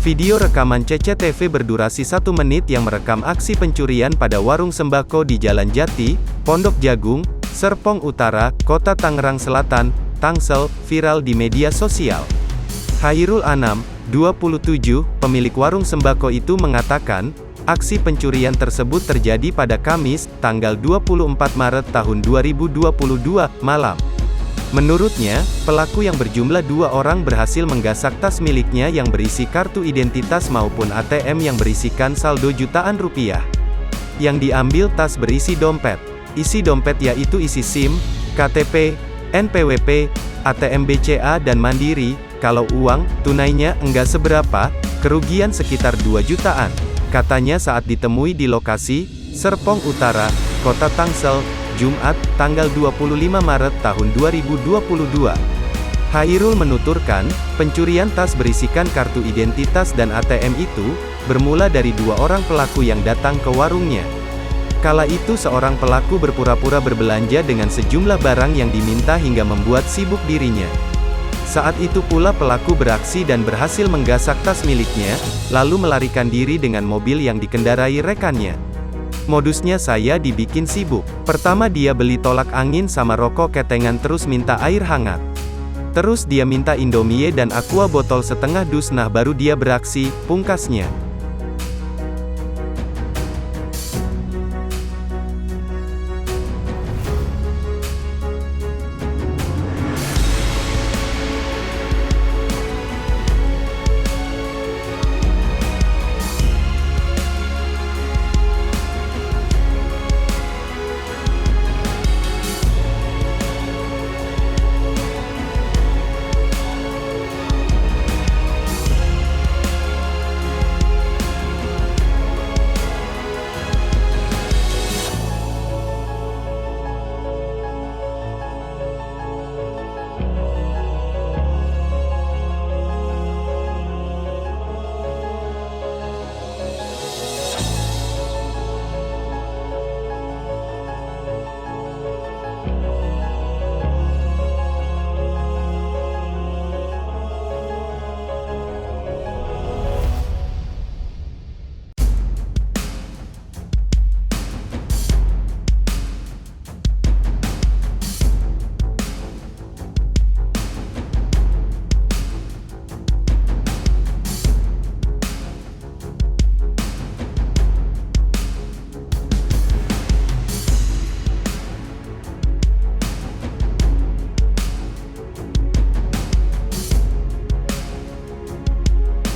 Video rekaman CCTV berdurasi 1 menit yang merekam aksi pencurian pada warung sembako di Jalan Jati, Pondok Jagung, Serpong Utara, Kota Tangerang Selatan, Tangsel, viral di media sosial. Hairul Anam, 27, pemilik warung sembako itu mengatakan, aksi pencurian tersebut terjadi pada Kamis, tanggal 24 Maret tahun 2022, malam. Menurutnya, pelaku yang berjumlah 2 orang berhasil menggasak tas miliknya yang berisi kartu identitas maupun ATM yang berisikan saldo jutaan rupiah. Yang diambil tas berisi dompet. Isi dompet yaitu isi SIM, KTP, NPWP, ATM BCA dan Mandiri. Kalau uang, tunainya enggak seberapa, kerugian sekitar 2 jutaan. Katanya saat ditemui di lokasi, Serpong Utara, Kota Tangsel, Jumat, tanggal 25 Maret tahun 2022. Hairul menuturkan, pencurian tas berisikan kartu identitas dan ATM itu, bermula dari 2 orang pelaku yang datang ke warungnya. Kala itu seorang pelaku berpura-pura berbelanja dengan sejumlah barang yang diminta hingga membuat sibuk dirinya. Saat itu pula pelaku beraksi dan berhasil menggasak tas miliknya, lalu melarikan diri dengan mobil yang dikendarai rekannya. Modusnya saya dibikin sibuk. Pertama dia beli tolak angin sama rokok ketengan terus minta air hangat. Terus dia minta Indomie dan Aqua botol setengah dus nah baru dia beraksi, pungkasnya.